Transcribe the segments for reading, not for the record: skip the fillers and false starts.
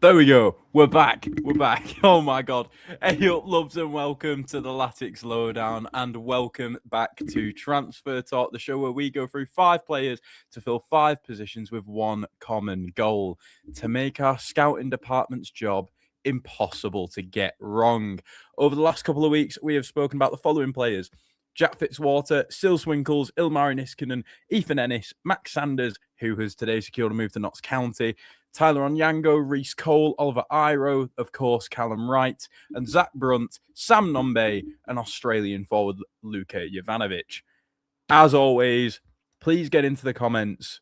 There we go. We're back. We're back. Oh my god. Hey up, loves, and welcome to the Latics Lowdown, and welcome back to Transfer Talk, the show where we go through 5 players to fill 5 positions with one common goal: to make our scouting department's job impossible to get wrong. Over the last couple of weeks, we have spoken about the following players: Jack Fitzwater, Sil Swinkles, Ilmari Niskanen, Ethan Ennis, Max Sanders, who has today secured a move to Notts County, Tyler Onyango, Reece Cole, Oliver Iro, of course, Callum Wright, and Zach Brunt, Sam Nombe, and Australian forward Luka Jovanovic. As always, please get into the comments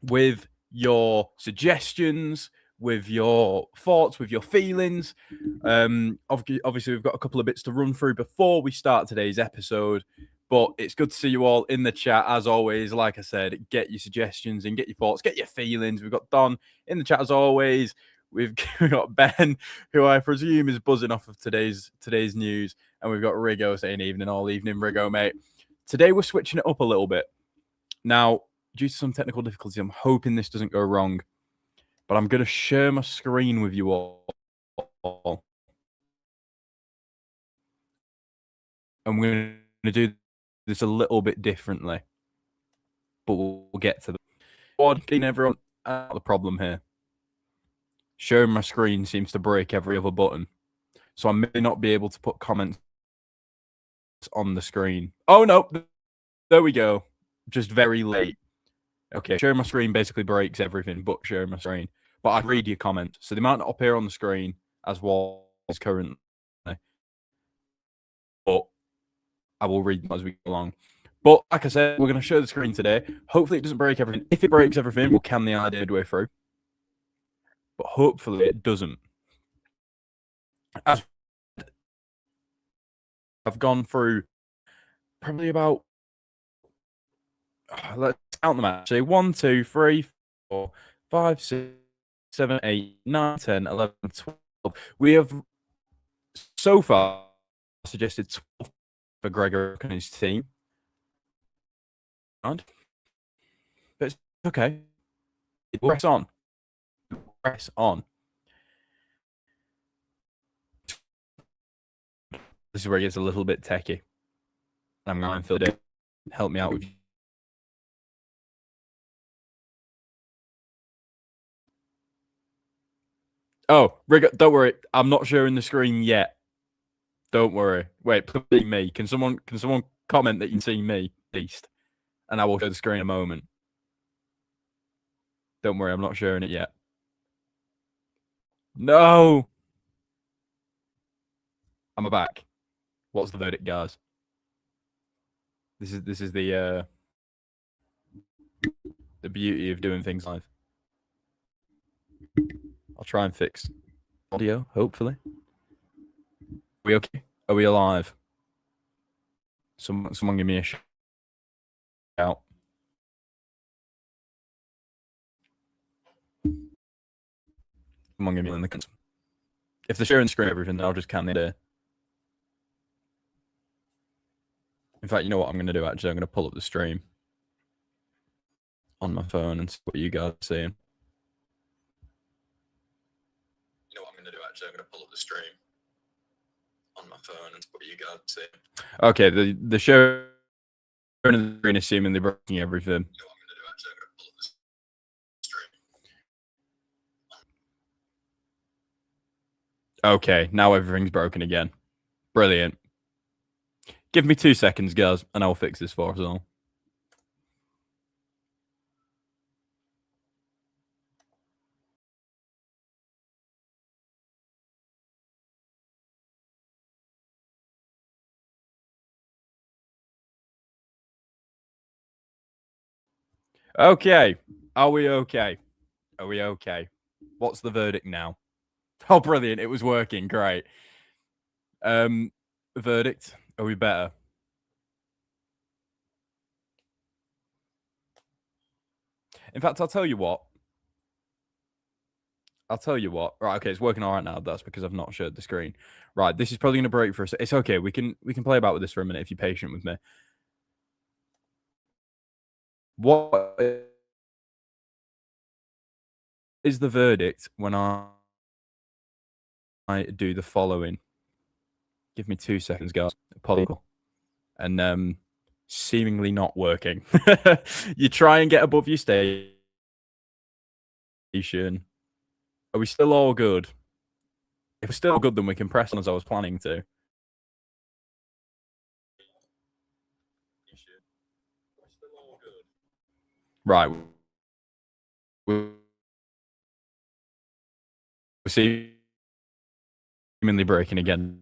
with your suggestions, with your thoughts, with your feelings. Obviously, we've got a couple of bits to run through before we start today's episode. But it's good to see you all in the chat. As always, like I said, get your suggestions and get your thoughts, get your feelings. We've got Don in the chat as always. We've got Ben, who I presume is buzzing off of today's news. And we've got Rigo saying evening, all evening, Rigo, mate. Today, we're switching it up a little bit. Now, due to some technical difficulties, I'm hoping this doesn't go wrong. But I'm going to share my screen with you all. And we're going to do this a little bit differently, but we'll get to that. Getting everyone out of the problem here. Sharing my screen seems to break every other button, so I may not be able to put comments on the screen. Oh no, there we go. Just very late. Okay, sharing my screen basically breaks everything but sharing my screen. But I read your comments, so they might not appear on the screen as was currently, but I will read them as we go along. But like I said, we're going to share the screen today. Hopefully it doesn't break everything. If it breaks everything, we'll can the idea midway through. But hopefully it doesn't. As I've gone through probably about, let's count them actually. 1, 2, 3, 4, 5, 6, 7, 8, 9, 10, 11, 12. We have so far suggested 12 for Gregor and his team. But it's okay. Press on. Press on. This is where it gets a little bit techie. I'm going to Phil, help me out with. Oh, Rick, don't worry. I'm not sharing the screen yet. Don't worry. Wait, please me. Can someone comment that you can see me, at least? And I will share the screen in a moment. Don't worry, I'm not sharing it yet. No. I'm back. What's the verdict, guys? This is the beauty of doing things live. I'll try and fix audio, hopefully. Are we okay? Are we alive? Someone give me a shout. Someone give me in the comments. If they're sharing the screen everything, then I'll just count it. In fact, you know what I'm going to do, actually? I'm going to pull up the stream on my phone and see what you guys are seeing. You know what I'm going to do, actually? I'm going to pull up the stream on my phone and see what you guys are seeing. Okay, the show and the screen is seemingly breaking everything. You know what I'm going to do, actually? I'm going to pull up the stream. Okay, now everything's broken again. Brilliant. Give me 2 seconds, guys, and I'll fix this for us all. Okay. Are we okay? Are we okay? What's the verdict now? Oh, brilliant. It was working. Great. Verdict. Are we better? In fact, I'll tell you what. Right, okay, it's working all right now. That's because I've not shared the screen. Right, this is probably going to break for us. It's okay. We can play about with this for a minute if you're patient with me. What is the verdict when I do the following. Give me 2 seconds, guys. Apologies. And seemingly not working. You try and get above your station. Are we still all good? If we're still good, then we can press on as I was planning to. Right. We're seemingly breaking again.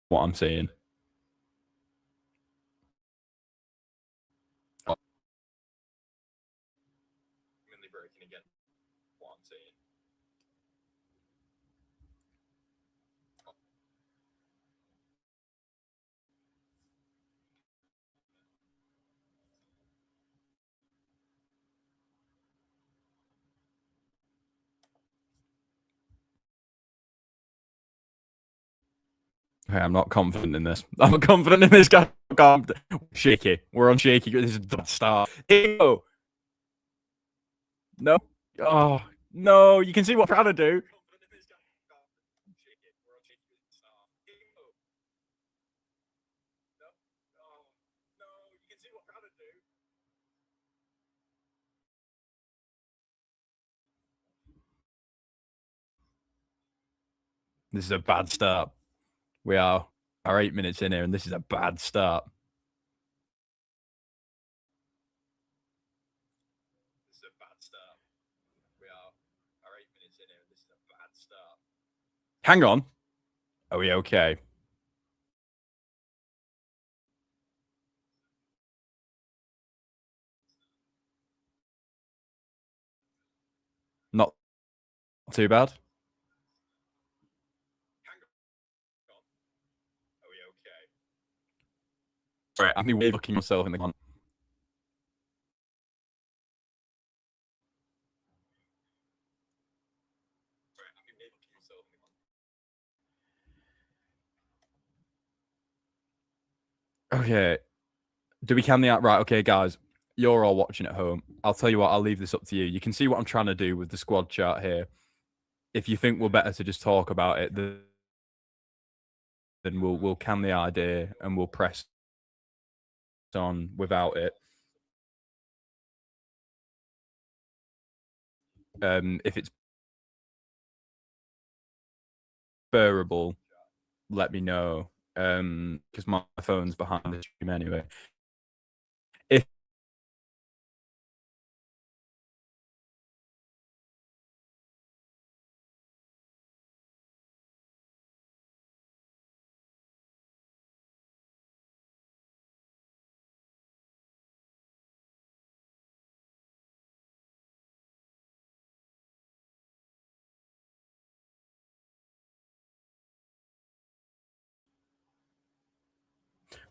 What I'm saying. Okay, I'm not confident in this. I'm not confident in this guy. Shaky. We're on shaky. This is a start. Ew. No. Oh, no. You can see what I'm trying to do. This is a bad start. We are 8 minutes in here, and this is a bad start. Hang on. Are we okay? Not too bad. Right, I'm looking myself in the corner. Okay. Do we can the right? Okay, guys, you're all watching at home. I'll tell you what. I'll leave this up to you. You can see what I'm trying to do with the squad chart here. If you think we're better to just talk about it, then we'll can the idea and we'll press on without it. If it's bearable, let me know. Because my phone's behind the stream anyway. If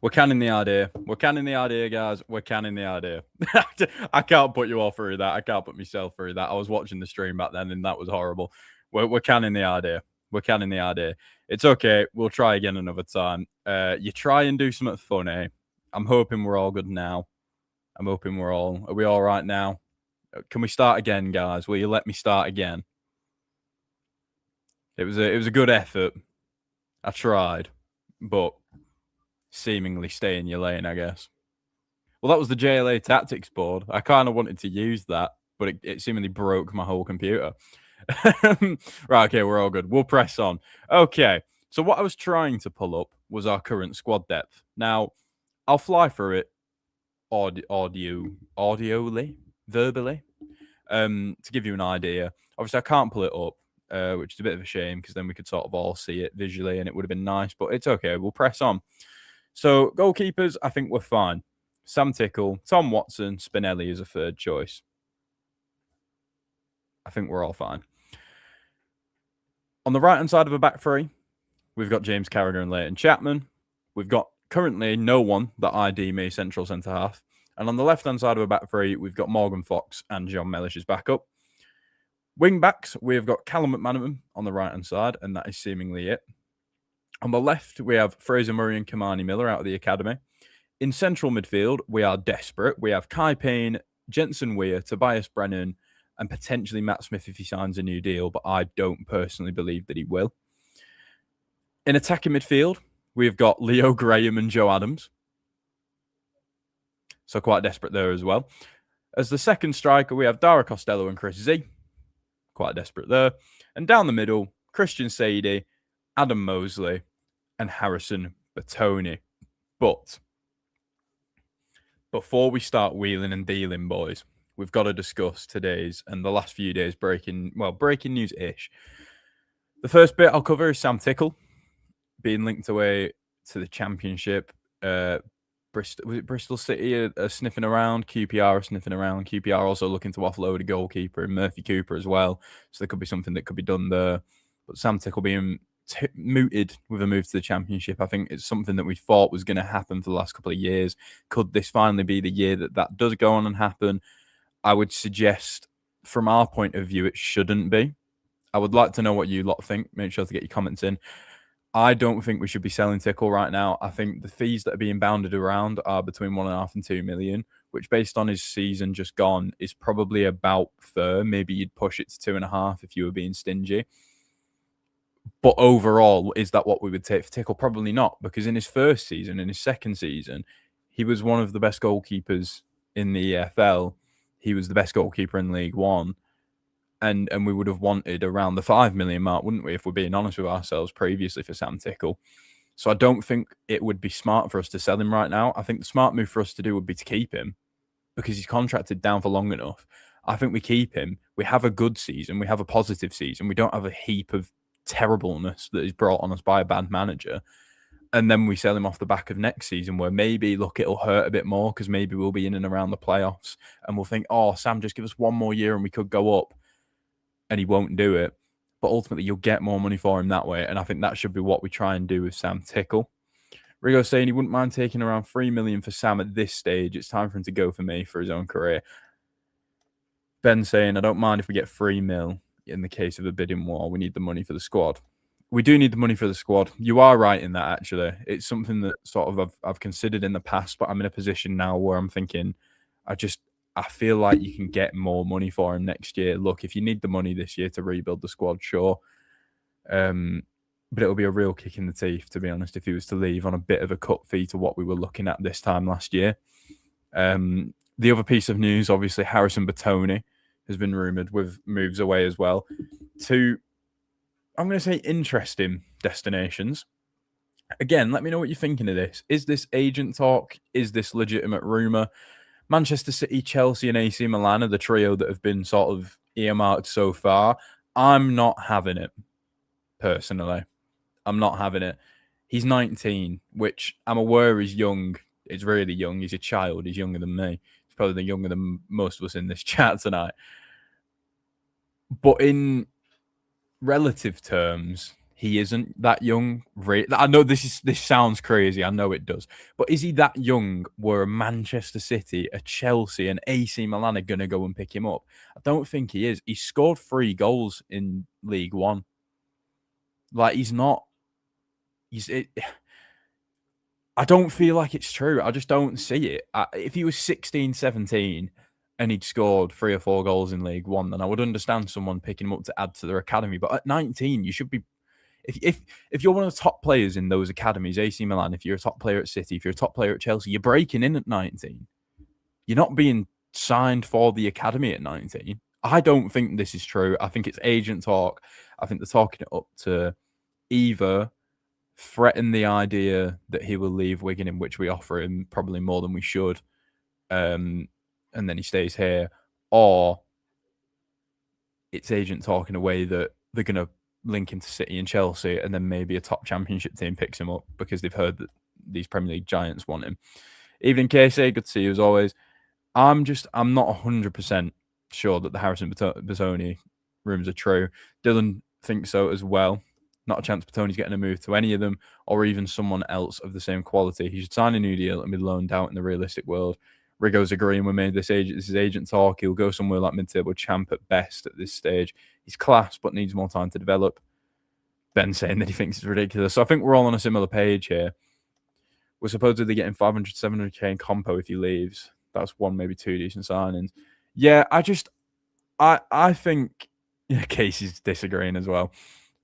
we're canning the idea. We're canning the idea, guys. We're canning the idea. I can't put you all through that. I can't put myself through that. I was watching the stream back then, and that was horrible. We're canning the idea. We're canning the idea. It's okay. We'll try again another time. You try and do something funny. I'm hoping we're all good now. I'm hoping we're all. Are we all right now? Can we start again, guys? Will you let me start again? It was a good effort. I tried, but seemingly stay in your lane, I guess. Well, that was the JLA tactics board. I kind of wanted to use that, but it seemingly broke my whole computer. Right, okay, we're all good. We'll press on. Okay, so what I was trying to pull up was our current squad depth. Now, I'll fly through it audioly, verbally, to give you an idea. Obviously, I can't pull it up, which is a bit of a shame because then we could sort of all see it visually and it would have been nice, but it's okay. We'll press on. So, goalkeepers, I think we're fine. Sam Tickle, Tom Watson, Spinelli is a third choice. I think we're all fine. On the right-hand side of a back three, we've got James Carragher and Leighton Chapman. We've got currently no one that I deem a central centre-half. And on the left-hand side of a back three, we've got Morgan Fox and John Mellish's backup. Wing-backs, we've got Callum McManaman on the right-hand side, and that is seemingly it. On the left, we have Fraser Murray and Kamani Miller out of the academy. In central midfield, we are desperate. We have Kai Payne, Jensen Weir, Tobias Brennan, and potentially Matt Smith if he signs a new deal, but I don't personally believe that he will. In attacking midfield, we've got Leo Graham and Joe Adams. So quite desperate there as well. As the second striker, we have Dara Costello and Chris Z. Quite desperate there. And down the middle, Christian Sadie, Adam Mosley, and Harrison Bertoni. But before we start wheeling and dealing, boys, we've got to discuss today's and the last few days breaking news-ish. The first bit I'll cover is Sam Tickle being linked away to the Championship. Bristol City are sniffing around. QPR are sniffing around. QPR also looking to offload a goalkeeper and Murphy Cooper as well. So there could be something that could be done there. But Sam Tickle being mooted with a move to the Championship, I think it's something that we thought was going to happen for the last couple of years. Could this finally be the year that does go on and happen? I would suggest, from our point of view, it shouldn't be. I would like to know what you lot think. Make sure to get your comments in. I don't think we should be selling Tickle right now. I think the fees that are being bounded around are between 1.5 and 2 million, which based on his season just gone is probably about fair. Maybe you'd push it to 2.5 if you were being stingy. But overall, is that what we would take for Tickle? Probably not, because in his first season, in his second season, he was one of the best goalkeepers in the EFL. He was the best goalkeeper in League One. And we would have wanted around the 5 million mark, wouldn't we, if we're being honest with ourselves previously for Sam Tickle. So I don't think it would be smart for us to sell him right now. I think the smart move for us to do would be to keep him because he's contracted down for long enough. I think we keep him. We have a good season. We have a positive season. We don't have a heap of terribleness that is brought on us by a bad manager. And then we sell him off the back of next season where maybe, look, it'll hurt a bit more because maybe we'll be in and around the playoffs and we'll think, oh, Sam, just give us one more year and we could go up. And he won't do it. But ultimately, you'll get more money for him that way. And I think that should be what we try and do with Sam Tickle. Rigo saying he wouldn't mind taking around 3 million for Sam at this stage. It's time for him to go for me for his own career. Ben saying, I don't mind if we get 3 mil in the case of a bidding war. We need the money for the squad. We do need the money for the squad. You are right in that, actually. It's something that sort of I've considered in the past, but I'm in a position now where I'm thinking, I feel like you can get more money for him next year. Look, if you need the money this year to rebuild the squad, sure. But it'll be a real kick in the teeth, to be honest, if he was to leave on a bit of a cut fee to what we were looking at this time last year. The other piece of news, obviously, Harrison Bertoni has been rumoured with moves away as well to, I'm going to say, interesting destinations. Again, let me know what you're thinking of this. Is this agent talk? Is this legitimate rumour? Manchester City, Chelsea, and AC Milan are the trio that have been sort of earmarked so far. I'm not having it, personally. I'm not having it. He's 19, which I'm aware is young. It's really young. He's a child. He's younger than me. He's probably younger than most of us in this chat tonight. But in relative terms, he isn't that young. I know this sounds crazy. I know it does. But is he that young where a Manchester City, a Chelsea, and AC Milan are going to go and pick him up? I don't think he is. He scored 3 goals in League One. Like, he's not... I don't feel like it's true. I just don't see it. If he was 16, 17... and he'd scored 3 or 4 goals in League One, then I would understand someone picking him up to add to their academy. But at 19, you should be... If you're one of the top players in those academies, AC Milan, if you're a top player at City, if you're a top player at Chelsea, you're breaking in at 19. You're not being signed for the academy at 19. I don't think this is true. I think it's agent talk. I think they're talking it up to either threaten the idea that he will leave Wigan, in which we offer him probably more than we should, and then he stays here, or it's agent talk in a way that they're going to link him to City and Chelsea, and then maybe a top Championship team picks him up because they've heard that these Premier League giants want him. Evening, KC. Good to see you as always. I'm not 100% sure that the Harrison Bertoni rumours are true. Dylan thinks so as well. Not a chance Bertoni's getting a move to any of them or even someone else of the same quality. He should sign a new deal and be loaned out in the realistic world. Rigo's agreeing with me. This is agent talk. He'll go somewhere like mid-table champ at best at this stage. He's class, but needs more time to develop. Ben saying that he thinks it's ridiculous. So I think we're all on a similar page here. We're supposedly getting 500, 700k in compo if he leaves. That's 1, maybe 2 decent signings. Yeah, I I think Casey's disagreeing as well.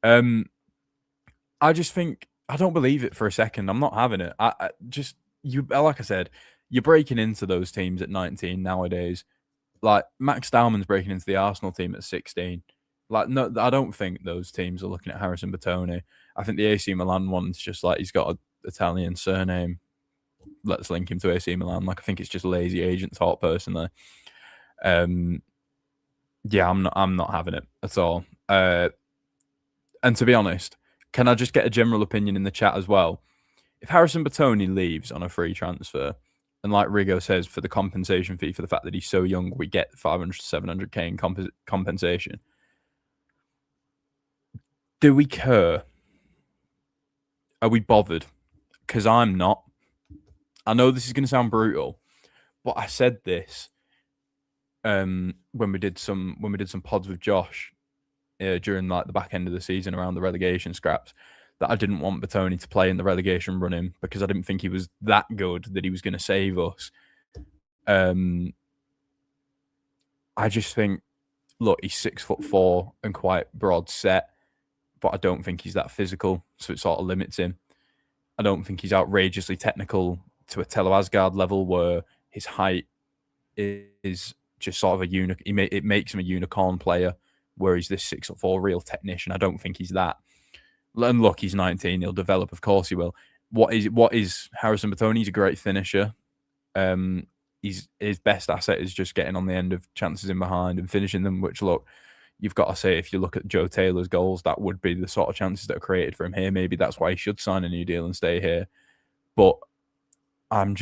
I just think I don't believe it for a second. I'm not having it. I just you like I said, you're breaking into those teams at 19 nowadays. Like Max Dowman's breaking into the Arsenal team at 16. Like no, I don't think those teams are looking at Harrison Bertoni. I think the AC Milan one's just like he's got an Italian surname. Let's link him to AC Milan. Like I think it's just lazy agent talk personally. Yeah, I'm not having it at all. And to be honest, can I just get a general opinion in the chat as well? If Harrison Bertoni leaves on a free transfer, and like Rigo says, for the compensation fee for the fact that he's so young, we get 500 to 700k in compensation. Do we care? Are we bothered? Because I'm not. I know this is going to sound brutal, but I said this when we did some pods with Josh during like the back end of the season around the relegation scraps, that I didn't want Bertoni to play in the relegation running because I didn't think he was that good that he was going to save us. I just think, look, he's 6'4" and quite broad set, but I don't think he's that physical, so it sort of limits him. I don't think he's outrageously technical to a Telo Asgard level where his height is just sort of a it makes him a unicorn player, where he's this 6'4" real technician. I don't think he's that. And look, he's 19. He'll develop. Of course he will. What is Harrison Bertoni? He's a great finisher. His best asset is just getting on the end of chances in behind and finishing them, which, look, you've got to say, if you look at Joe Taylor's goals, that would be the sort of chances that are created for him here. Maybe that's why he should sign a new deal and stay here. But I'm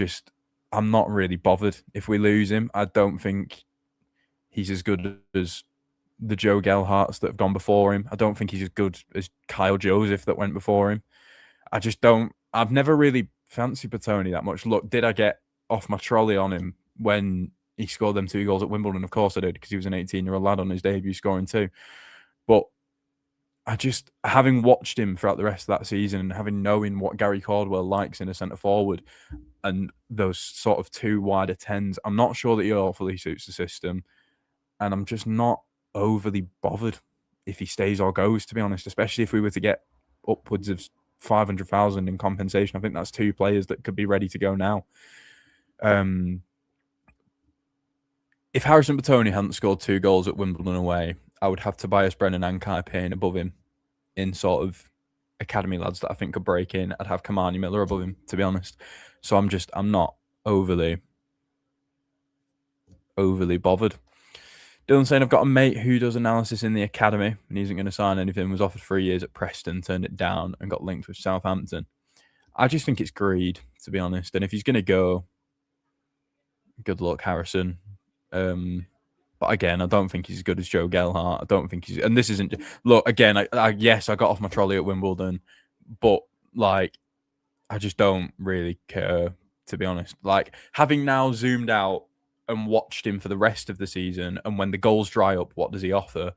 not really bothered if we lose him. I don't think he's as good as the Joe Gelharts that have gone before him. I don't think he's as good as Kyle Joseph that went before him. I just don't. I've never really fancied Bertoni that much. Look, did I get off my trolley on him when he scored them 2 goals at Wimbledon? Of course I did, because he was an 18-year-old lad on his debut scoring 2. But having watched him throughout the rest of that season and knowing what Gary Caldwell likes in a centre forward and those sort of 2 wider 10s, I'm not sure that he awfully suits the system. And I'm just not overly bothered if he stays or goes, to be honest, especially if we were to get upwards of 500,000 in compensation. I think that's 2 players that could be ready to go now. If Harrison Bertoni hadn't scored 2 goals at Wimbledon away, I would have Tobias Brennan and Kai Payne above him in sort of academy lads that I think could break in. I'd have Kamani Miller above him, to be honest. So I'm not overly bothered. Dylan saying, I've got a mate who does analysis in the academy and he isn't going to sign anything, was offered 3 years at Preston, turned it down and got linked with Southampton. I just think it's greed, to be honest. And if he's going to go, good luck, Harrison. But again, I don't think he's as good as Joe Gelhart. I don't think he's, and this isn't, look, again, yes, I got off my trolley at Wimbledon, but like, I just don't really care, to be honest. Like, having now zoomed out and watched him for the rest of the season, and when the goals dry up, what does he offer?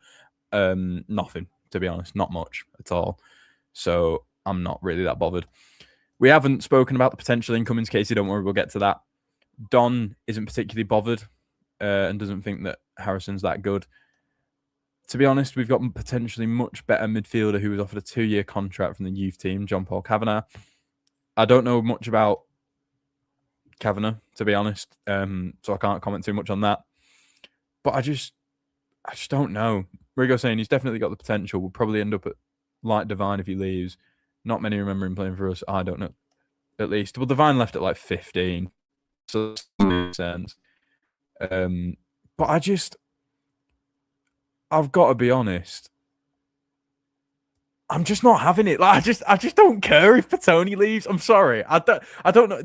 Nothing, to be honest, not much at all. So I'm not really that bothered. We haven't spoken about the potential incomings, Casey. Don't worry, we'll get to that. Don isn't particularly bothered and doesn't think that Harrison's that good. To be honest, we've got potentially much better midfielder who was offered a 2-year contract from the youth team, John Paul Kavanagh. I don't know much about Kavanagh, to be honest, so I can't comment too much on that. But I just don't know. Rigo saying he's definitely got the potential. We'll probably end up at Light Divine if he leaves. Not many remember him playing for us. I don't know, at least. Well, Divine left at like 15, so that makes sense. But I've got to be honest, I'm just not having it. Like, I just don't care if Bertoni leaves. I'm sorry. I don't know.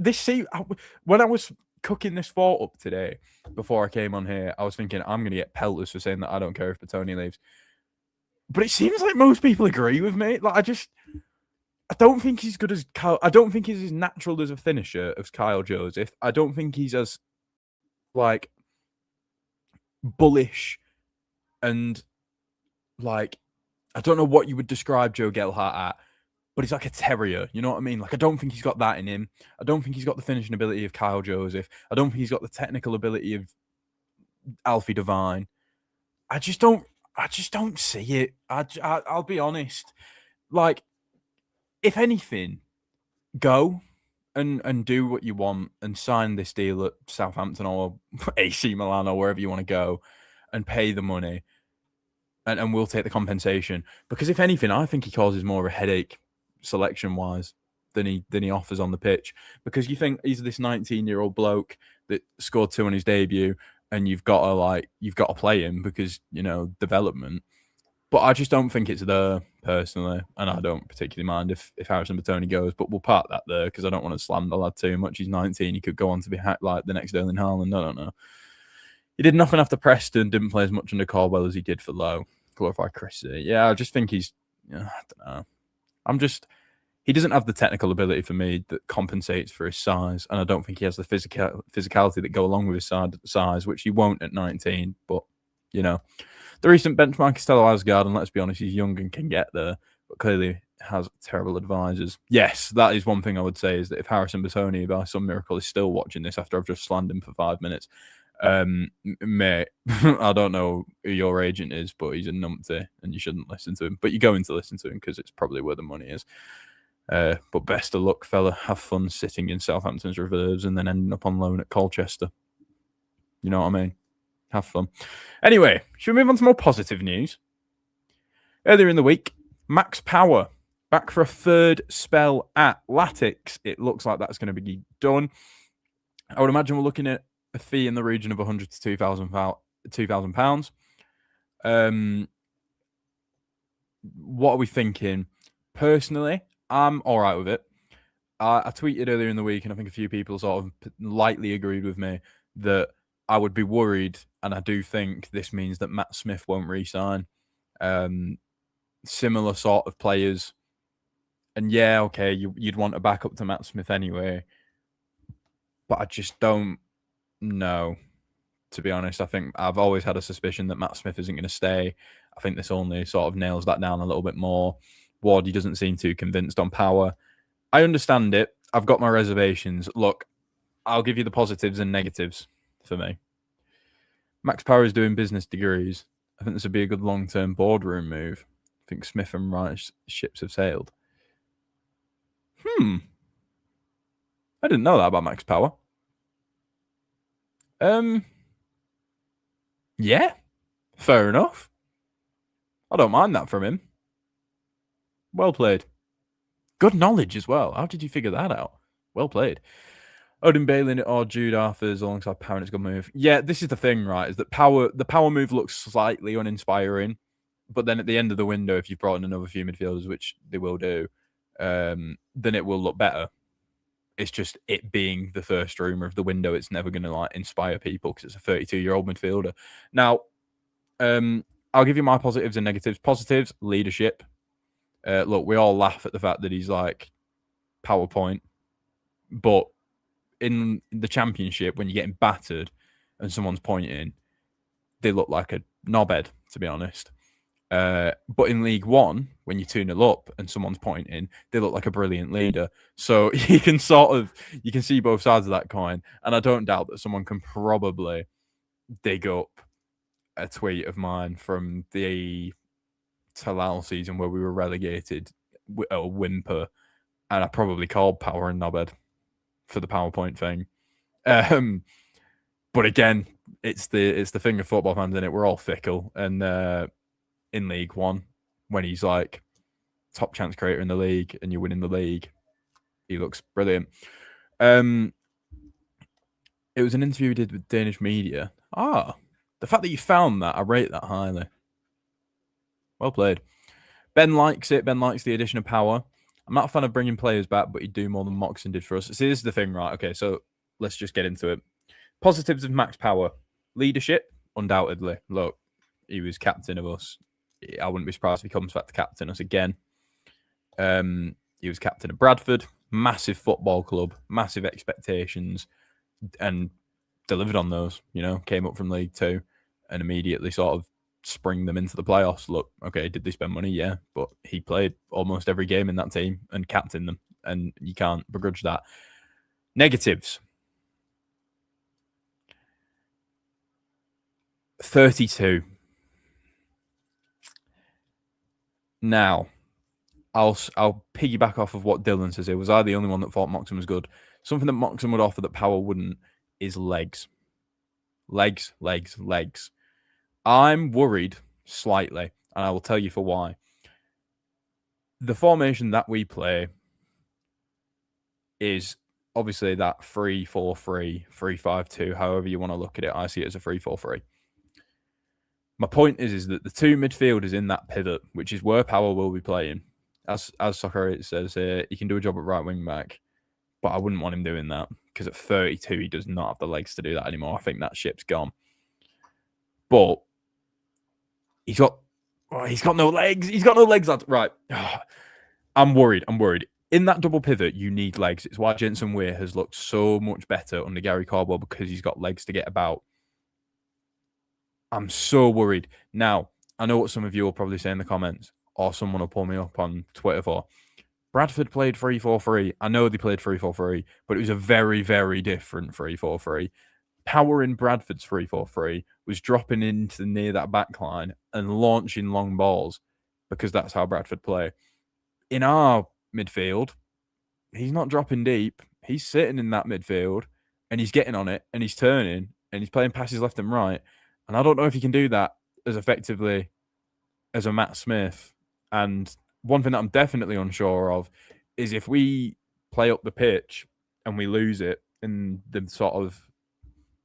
When I was cooking this thought up today, before I came on here, I was thinking I'm going to get pelters for saying that I don't care if Bertoni leaves. But it seems like most people agree with me. Like, I don't think he's good as Kyle. I don't think he's as natural as a finisher as Kyle Joseph. I don't think he's as like bullish and like, I don't know what you would describe Joe Gelhart at, but he's like a terrier. You know what I mean? Like, I don't think he's got that in him. I don't think he's got the finishing ability of Kyle Joseph. I don't think he's got the technical ability of Alfie Devine. I just don't see it. I'll be honest. Like, if anything, go and do what you want and sign this deal at Southampton or AC Milan or wherever you want to go and pay the money and we'll take the compensation. Because if anything, I think he causes more of a headache selection wise than he offers on the pitch. Because you think he's this 19-year-old bloke that scored 2 on his debut and you've got to play him because, development. But I just don't think it's there personally, and I don't particularly mind if Harrison Batoni goes. But we'll park that there because I don't want to slam the lad too much. He's 19; he could go on to be like the next Erling Haaland. I don't know. He did nothing after Preston. Didn't play as much under Caldwell as he did for Lowe. Glorified Chrissy. Yeah, I just think he's. I don't know. He doesn't have the technical ability for me that compensates for his size, and I don't think he has the physicality that go along with his size, which he won't at 19. But the recent benchmark is Stella Asgard, and let's be honest, he's young and can get there, but clearly has terrible advisors. Yes, that is one thing I would say, is that if Harrison Batoni, by some miracle, is still watching this after I've just slammed him for 5 minutes, mate, I don't know who your agent is, but he's a numpty, and you shouldn't listen to him. But you're going to listen to him because it's probably where the money is. But best of luck, fella. Have fun sitting in Southampton's reserves and then ending up on loan at Colchester. You know what I mean? Have fun. Anyway, should we move on to more positive news? Earlier in the week, Max Power back for a third spell at Latics. It looks like that's going to be done. I would imagine we're looking at a fee in the region of £100 to £2,000. What are we thinking? Personally, I'm all right with it. I tweeted earlier in the week, and I think a few people sort of lightly agreed with me that I would be worried, and I do think this means that Matt Smith won't re-sign. Similar sort of players. And yeah, okay, you'd want a backup to Matt Smith anyway. But I just don't know, to be honest. I think I've always had a suspicion that Matt Smith isn't going to stay. I think this only sort of nails that down a little bit more. Wardy doesn't seem too convinced on Power. I understand it. I've got my reservations. Look, I'll give you the positives and negatives for me. Max Power is doing business degrees. I think this would be a good long-term boardroom move. I think Smith and Wright's ships have sailed. I didn't know that about Max Power. Yeah, fair enough. I don't mind that from him. Well played. Good knowledge as well. How did you figure that out? Well played. Odin Bailey or Jude Arthurs alongside Power, and it's a good move. Yeah, this is the thing, right? Is that the Power move looks slightly uninspiring, but then at the end of the window, if you've brought in another few midfielders, which they will do, then it will look better. It's just it being the first rumour of the window, it's never going to inspire people because it's a 32-year-old midfielder. Now, I'll give you my positives and negatives. Positives, leadership. Look, we all laugh at the fact that he's like PowerPoint, but in the Championship, when you're getting battered and someone's pointing, they look like a knobhead, to be honest. But in League One, when you're 2-0 up and someone's pointing, they look like a brilliant leader. So you can see both sides of that coin. And I don't doubt that someone can probably dig up a tweet of mine from the Talal season where we were relegated, a whimper, and I probably called Power and knobhead for the PowerPoint thing. But again, it's the thing of football fans, isn't it? We're all fickle. And in League One, when he's like top chance creator in the league and you're winning the league, he looks brilliant. It was an interview we did with Danish media. The fact that you found that, I rate that highly. Well played. Ben likes it. Ben likes the addition of Power. I'm not a fan of bringing players back, but he'd do more than Moxon did for us. See, this is the thing, right? Okay, so let's just get into it. Positives of Max Power. Leadership, undoubtedly. Look, he was captain of us. I wouldn't be surprised if he comes back to captain us again. He was captain of Bradford. Massive football club. Massive expectations. And delivered on those, came up from League Two and immediately sort of spring them into the playoffs. Look, okay, did they spend money? Yeah, but he played almost every game in that team and captained them, and you can't begrudge that. Negatives. 32. Now, I'll piggyback off of what Dylan says here. Was I the only one that thought Moxon was good? Something that Moxon would offer that Power wouldn't is legs. Legs. I'm worried slightly, and I will tell you for why. The formation that we play is obviously that 3-4-3, 3-5-2, however you want to look at it. I see it as a 3-4-3. My point is that the two midfielders in that pivot, which is where Power will be playing, as Soccer says here, he can do a job at right wing back, but I wouldn't want him doing that because at 32 he does not have the legs to do that anymore. I think that ship's gone. But he's got no legs. He's got no legs, lads. Right. I'm worried. In that double pivot, you need legs. It's why Jensen Weir has looked so much better under Gary Caldwell, because he's got legs to get about. I'm so worried. Now, I know what some of you will probably say in the comments, or someone will pull me up on Twitter for. Bradford played 3-4-3. I know they played 3-4-3, but it was a very, very different 3-4-3. Power in Bradford's 3-4-3 was dropping into near that back line and launching long balls, because that's how Bradford play. In our midfield, he's not dropping deep. He's sitting in that midfield and he's getting on it and he's turning and he's playing passes left and right. And I don't know if he can do that as effectively as a Matt Smith. And one thing that I'm definitely unsure of is if we play up the pitch and we lose it in the sort of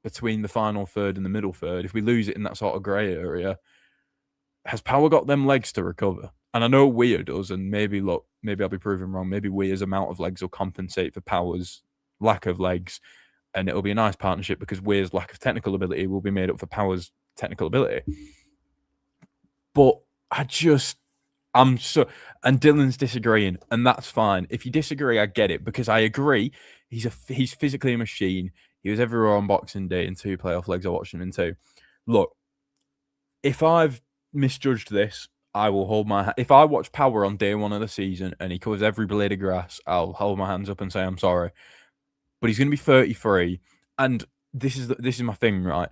between the final third and the middle third, if we lose it in that sort of grey area, has Power got them legs to recover? And I know Weir does, and maybe I'll be proven wrong. Maybe Weir's amount of legs will compensate for Power's lack of legs, and it'll be a nice partnership because Weir's lack of technical ability will be made up for Power's technical ability. But and Dylan's disagreeing, and that's fine. If you disagree, I get it, because I agree. He's physically a machine. He was everywhere on Boxing Day in 2 playoff legs. I watched him in 2. Look, if I've misjudged this, I will hold my. If I watch Power on day 1 of the season and he covers every blade of grass, I'll hold my hands up and say I'm sorry. But he's going to be 33, and this is my thing, right?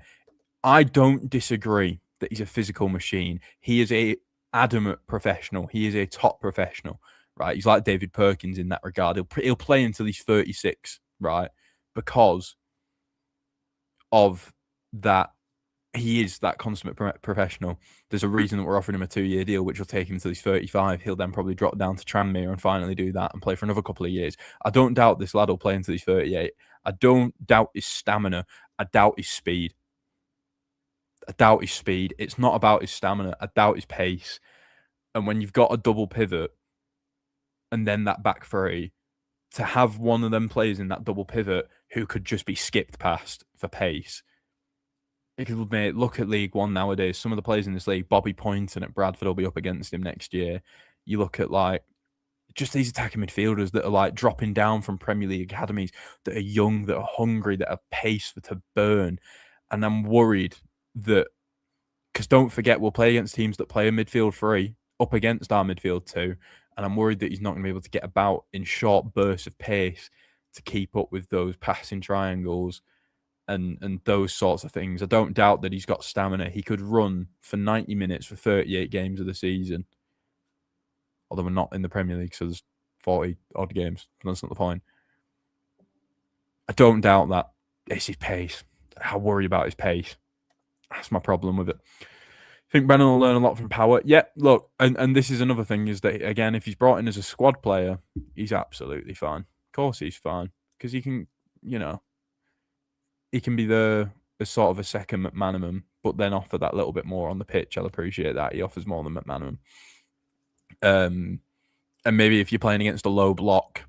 I don't disagree that he's a physical machine. He is a adamant professional. He is a top professional, right? He's like David Perkins in that regard. He'll play until he's 36, right? Because of that. He is that consummate professional. There's a reason that we're offering him a 2-year deal, which will take him until he's 35. He'll then probably drop down to Tranmere and finally do that and play for another couple of years. I don't doubt this lad will play until he's 38. I don't doubt his stamina. I doubt his speed. It's not about his stamina. I doubt his pace. And when you've got a double pivot and then that back three, to have one of them players in that double pivot who could just be skipped past for pace, it could look at League One nowadays. Some of the players in this league, Bobby Poynton at Bradford will be up against him next year. You look at just these attacking midfielders that are dropping down from Premier League academies, that are young, that are hungry, that have pace to burn. And I'm worried that, because don't forget, we'll play against teams that play a midfield 3 up against our midfield 2. And I'm worried that he's not going to be able to get about in short bursts of pace to keep up with those passing triangles and those sorts of things. I don't doubt that he's got stamina. He could run for 90 minutes for 38 games of the season. Although we're not in the Premier League, so there's 40 odd games. That's not the point. I don't doubt that. It's his pace. I worry about his pace. That's my problem with it. I think Brennan will learn a lot from Power. Yeah, look, and this is another thing, is that, again, if he's brought in as a squad player, he's absolutely fine. Of course he's fine. Because he can, he can be the sort of a second McManaman, but then offer that little bit more on the pitch. I'll appreciate that. He offers more than McManaman. And maybe if you're playing against a low block,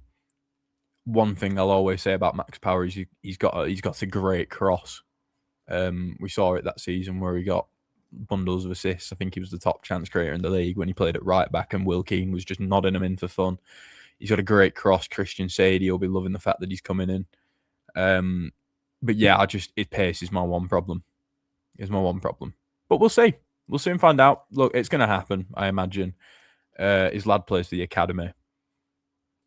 one thing I'll always say about Max Power is he's got a great cross. We saw it that season where he got bundles of assists. I think he was the top chance creator in the league when he played at right back, and Will Keane was just nodding him in for fun. He's got a great cross. Christian Sadie will be loving the fact that he's coming in. But yeah, his pace is my one problem. But we'll see. We'll soon find out. Look, it's going to happen, I imagine. His lad plays for the academy.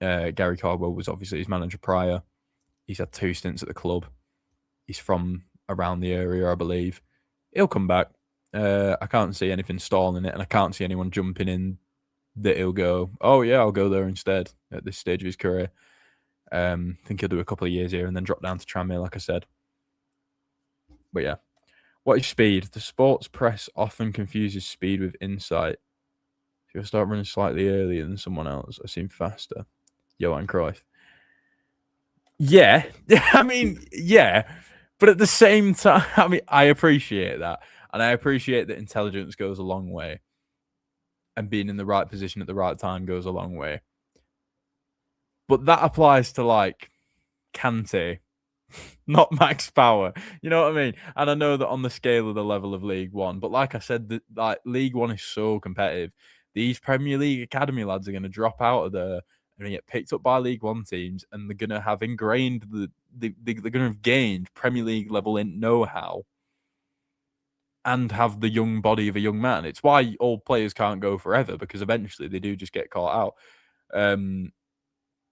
Gary Caldwell was obviously his manager prior. He's had 2 stints at the club. He's from around the area, I believe. He'll come back. I can't see anything stalling it, and I can't see anyone jumping in that he'll go, oh yeah, I'll go there instead at this stage of his career. I think he'll do a couple of years here and then drop down to Tranmere, like I said. But yeah. What is speed? The sports press often confuses speed with insight. If you start running slightly earlier than someone else, I seem faster. Johan Cruyff. Yeah. I mean, yeah. But at the same time, I mean, I appreciate that. And I appreciate that intelligence goes a long way. And being in the right position at the right time goes a long way. But that applies to like Kante, not Max Power. You know what I mean? And I know that on the scale of the level of League One, but like I said, like League One is so competitive. These Premier League academy lads are going to drop out of there and get picked up by League One teams, and they're going to have ingrained they're going to have gained Premier League level in know-how and have the young body of a young man. It's why old players can't go forever, because eventually they do just get caught out.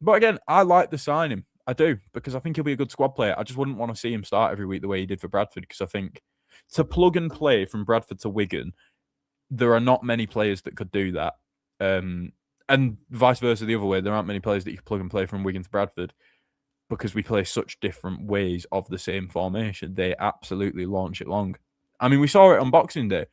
But again, I like the signing. I do, because I think he'll be a good squad player. I just wouldn't want to see him start every week the way he did for Bradford, because I think to plug and play from Bradford to Wigan, there are not many players that could do that. And vice versa the other way. There aren't many players that you can plug and play from Wigan to Bradford, because we play such different ways of the same formation. They absolutely launch it long. I mean, we saw it on Boxing Day.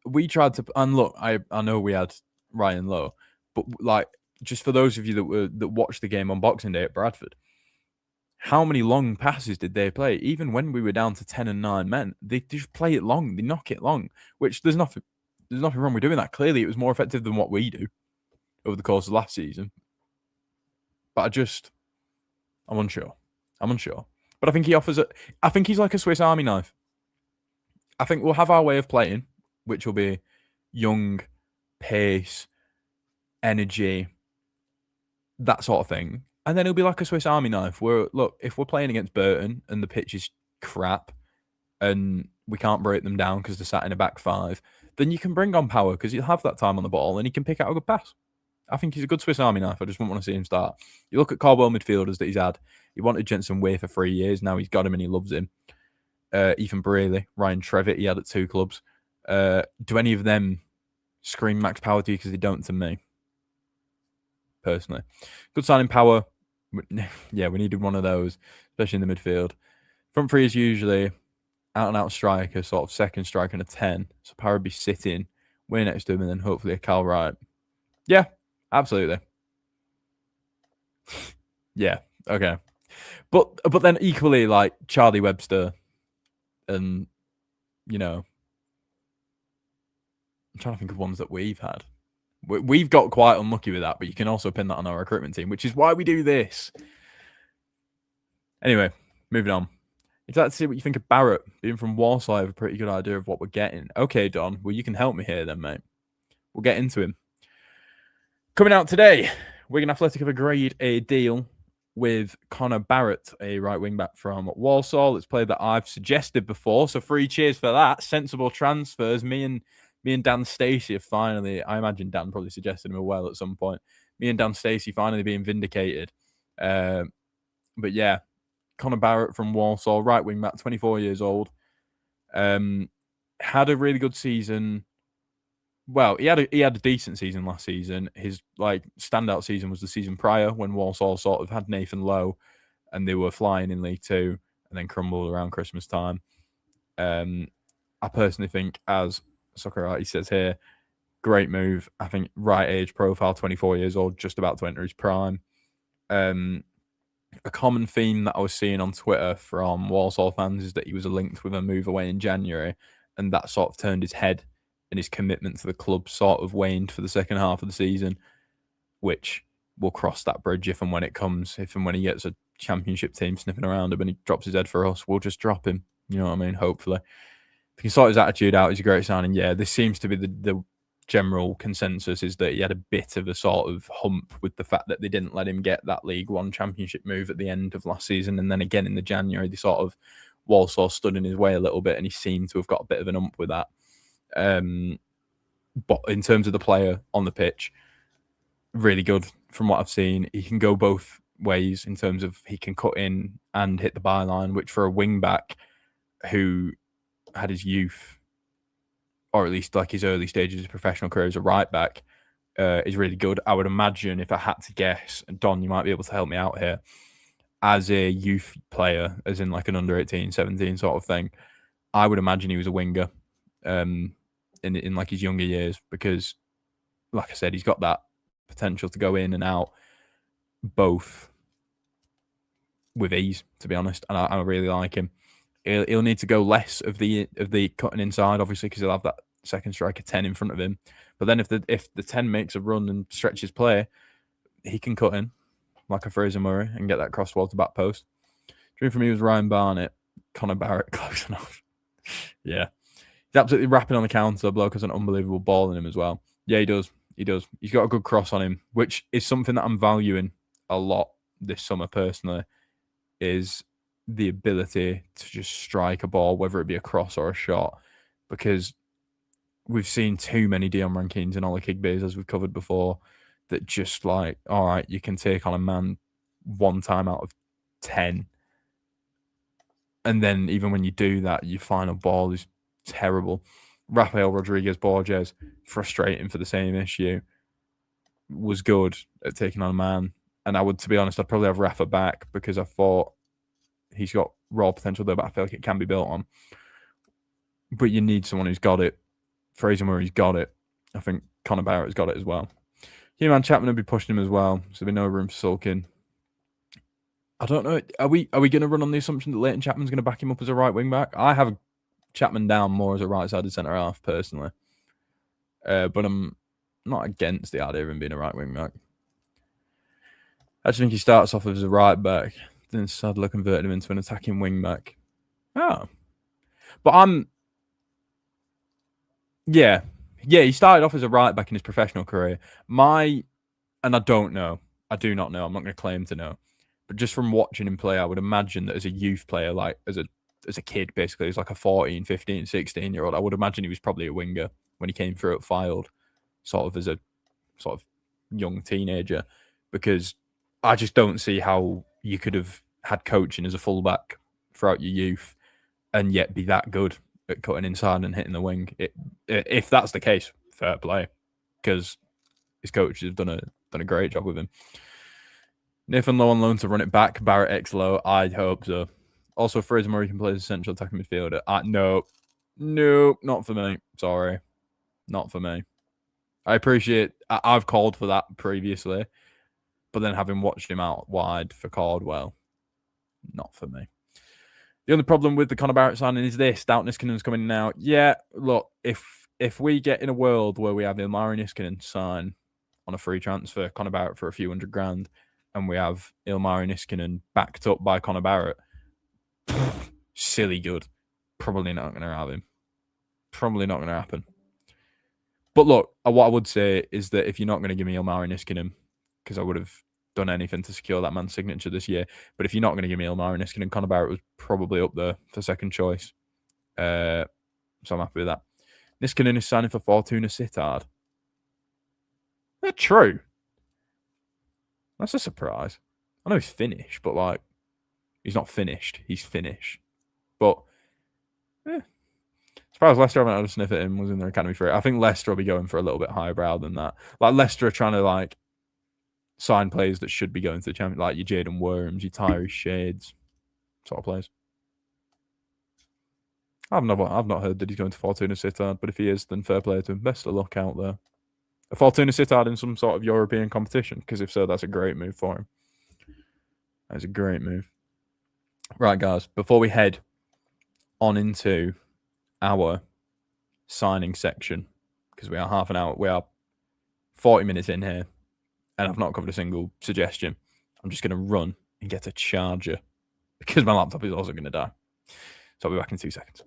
We tried to, and look, I know we had Ryan Lowe, but like, just for those of you that watched the game on Boxing Day at Bradford, how many long passes did they play? Even when we were down to 10 and 9 men, they just play it long. They knock it long, which there's nothing wrong with doing that. Clearly, it was more effective than what we do over the course of last season. But I'm unsure. But I think he offers it. I think he's like a Swiss Army knife. I think we'll have our way of playing, which will be young, pace, energy, that sort of thing. And then it'll be like a Swiss Army knife where, look, if we're playing against Burton and the pitch is crap and we can't break them down because they're sat in a back five, then you can bring on Power because he'll have that time on the ball and he can pick out a good pass. I think he's a good Swiss Army knife. I just wouldn't want to see him start. You look at Caldwell midfielders that he's had. He wanted Jensen Way for 3 years. Now he's got him and he loves him. Ethan Braley, Ryan Trevitt, he had at 2 clubs. Do any of them scream max power to you? Because they don't to me, personally. Good signing Power. Yeah, we needed one of those, especially in the midfield. Front three is usually out-and-out striker, sort of second striker and a 10. So Power would be sitting way next to him and then hopefully a Cal Wright. Yeah, absolutely. Yeah, okay. But then equally, like, Charlie Webster and, you know, I'm trying to think of ones that we've had. We've got quite unlucky with that, but you can also pin that on our recruitment team, which is why we do this. Anyway, moving on. You'd like to see what you think of Barrett. Being from Warsaw, I have a pretty good idea of what we're getting. Okay, Don. Well, you can help me here then, mate. We'll get into him. Coming out today, Wigan Athletic have agreed a deal with Connor Barrett, a right wing back from Walsall. It's a player that I've suggested before, so 3 cheers for that. Sensible transfers. Me and Dan Stacey have finally, I imagine Dan probably suggested him as well at some point. Me and Dan Stacey finally being vindicated. But yeah, Connor Barrett from Walsall, right wing back, 24 years old. Had a really good season. Well, he had a decent season last season. His standout season was the season prior when Walsall sort of had Nathan Lowe and they were flying in League Two and then crumbled around Christmas time. I personally think, as Soccerati says here, great move. I think right age profile, 24 years old, just about to enter his prime. A common theme that I was seeing on Twitter from Walsall fans is that he was linked with a move away in January, and that sort of turned his head and his commitment to the club sort of waned for the second half of the season, which we'll cross that bridge if and when it comes. If and when he gets a championship team sniffing around him and he drops his head for us, we'll just drop him. You know what I mean? Hopefully. If he can sort his attitude out, he's a great signing. Yeah, this seems to be the general consensus, is that he had a bit of a sort of hump with the fact that they didn't let him get that League One championship move at the end of last season. And then again in the January, they sort of Walsall stood in his way a little bit and he seemed to have got a bit of an ump with that. But in terms of the player on the pitch, really good from what I've seen. He can go both ways in terms of he can cut in and hit the byline, which for a wing back who had his youth, or at least like his early stages of professional career as a right back, is really good. I would imagine if I had to guess, and Don, you might be able to help me out here, as a youth player, as in like an under 18, 17 sort of thing, I would imagine he was a winger in like his younger years because, like I said, he's got that potential to go in and out both with ease, to be honest, and I really like him. He'll need to go less of the cutting inside, obviously, because he'll have that second striker 10 in front of him. But then if the 10 makes a run and stretches play, he can cut in like a Fraser Murray and get that cross towards the back post. Dream for me was Ryan Barnett, Connor Barrett, close enough. Yeah. He's absolutely rapping on the counter. Bloke has an unbelievable ball in him as well. Yeah, he does. He does. He's got a good cross on him, which is something that I'm valuing a lot this summer personally, is the ability to just strike a ball, whether it be a cross or a shot, because we've seen too many Dion Rankines and Ola Kigbe's, as we've covered before, that just like, all right, you can take on a man one time out of 10. And then even when you do that, your final ball is terrible. Rafael Rodriguez Borges, frustrating for the same issue, was good at taking on a man. And I would, to be honest, I'd probably have Rafa back because I thought he's got raw potential there, but I feel like it can be built on. But you need someone who's got it. Fraser Murray's got it. I think Connor Barrett's got it as well. Hugh Chapman will be pushing him as well, so there'll be no room for sulking. I don't know. Are we going to run on the assumption that Leighton Chapman's going to back him up as a right wing back? I have Chapman down more as a right-sided centre half personally, but I'm not against the idea of him being a right wing back. I just think he starts off as a right back, then Sadler converted him into an attacking wing back. Oh, but yeah, he started off as a right back in his professional career. And I don't know, I do not know. I'm not going to claim to know, but just from watching him play, I would imagine that as a youth player, like as a kid, basically, as like a 14, 15, 16-year-old, I would imagine he was probably a winger when he came through at Fylde, sort of as a sort of young teenager, because I just don't see how you could have had coaching as a fullback throughout your youth and yet be that good at cutting inside and hitting the wing. If that's the case, fair play, because his coaches have done a great job with him. Nathan Lowe on loan to run it back. Barrett X Lowe. I'd hope so. Also, Fraser Murray can play as a central attacking midfielder. No, not for me. Sorry, not for me. I appreciate. I've called for that previously, but then having watched him out wide for Caldwell, not for me. The only problem with the Connor Barrett signing is this: Stout Niskanen's coming in now. Yeah, look, if we get in a world where we have Ilmari Niskanen sign on a free transfer, Connor Barrett for a few $100,000, and we have Ilmari Niskanen backed up by Connor Barrett, silly good. Probably not going to have him. Probably not going to happen. But look, what I would say is that if you're not going to give me Ilmari Niskanen, because I would have done anything to secure that man's signature this year, but if you're not going to give me Ilmari Niskanen, Connor Barrett was probably up there for second choice. So I'm happy with that. Niskanen is signing for Fortuna Sittard. That's true. That's a surprise. I know he's Finnish, but like, he's not finished. He's Finnish. But, surprised Leicester haven't had a sniff at him, was in their academy for it. I think Leicester will be going for a little bit higher brow than that. Like, Leicester are trying to, like, sign players that should be going to the Champions, like your Jaden Worms, your Tyree Shades, sort of players. I've not heard that he's going to Fortuna Sittard, but if he is, then fair play to him. Best of luck out there. A Fortuna Sittard in some sort of European competition, because if so, that's a great move for him. That's a great move. Right, guys, before we head on into our signing section, because we are half an hour, we are 40 minutes in here, and I've not covered a single suggestion. I'm just going to run and get a charger, because my laptop is also going to die. So I'll be back in 2 seconds.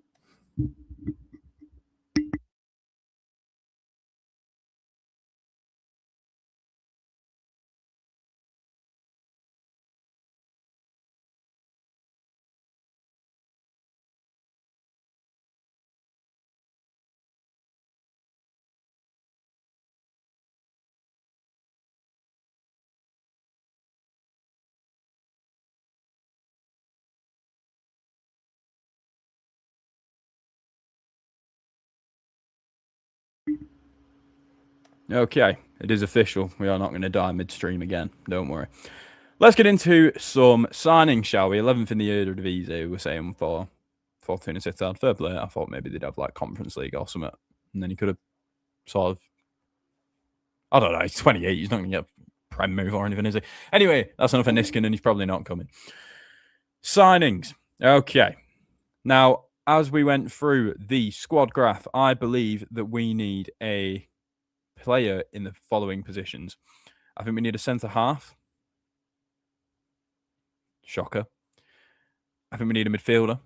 Okay, It is official. We are not going to die midstream again. Don't worry. Let's get into some signings, shall we? 11th in the Eredivisie, we're saying for Fortuna Sittard. Fair play. I thought maybe they'd have like Conference League or something. And then he could have sort of, I don't know, he's 28. He's not going to get a prem move or anything, is he? Anyway, that's enough for Niskin, and he's probably not coming. Signings. Okay. Now, as we went through the squad graph, I believe that we need a player in the following positions. I think we need a centre-half. Shocker. I think we need a midfielder.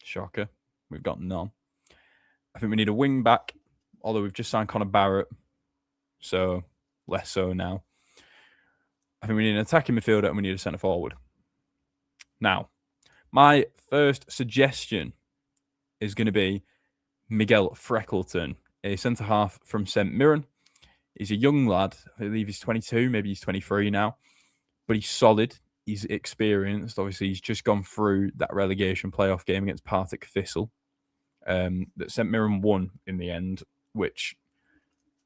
Shocker. We've got none. I think we need a wing-back, although we've just signed Connor Barrett, so less so now. I think we need an attacking midfielder and we need a centre-forward. Now, my first suggestion is going to be Miguel Freckleton, a centre-half from St Mirren. He's a young lad. I believe he's 22, maybe he's 23 now. But he's solid. He's experienced. Obviously, he's just gone through that relegation playoff game against Partick Thistle that St Mirren won in the end, which,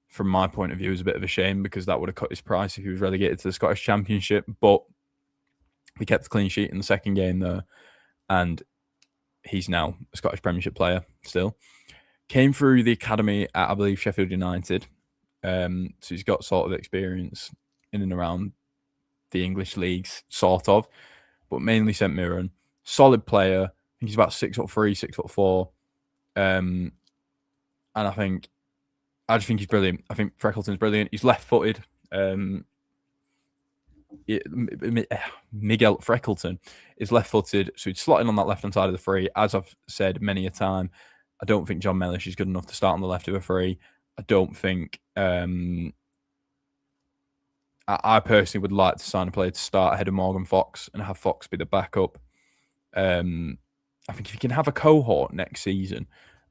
from my point of view, is a bit of a shame because that would have cut his price if he was relegated to the Scottish Championship. But we kept the clean sheet in the second game there, and he's now a Scottish Premiership player still. Came through the academy at, I believe, Sheffield United. So he's got sort of experience in and around the English leagues, sort of, but mainly St Mirren. Solid player. I think he's about 6'3", 6'4". And I just think he's brilliant. I think Freckleton's brilliant. He's left-footed. Miguel Freckleton is left-footed, so he's slotting on that left-hand side of the free. As I've said many a time, I don't think John Mellish is good enough to start on the left of a free. I don't think... I personally would like to sign a player to start ahead of Morgan Fox and have Fox be the backup. I think if you can have a cohort next season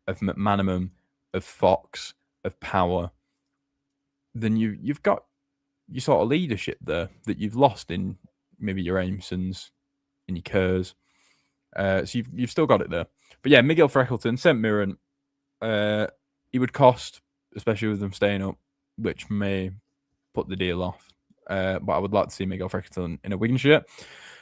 of McManaman, of Fox, of Power, then you've got your sort of leadership there that you've lost in maybe your Amesons, in your Kerrs. So you've still got it there. But yeah, Miguel Freckleton, St Mirren, he would cost, especially with them staying up, which may put the deal off. But I would like to see Miguel Freckleton in a Wigan shirt.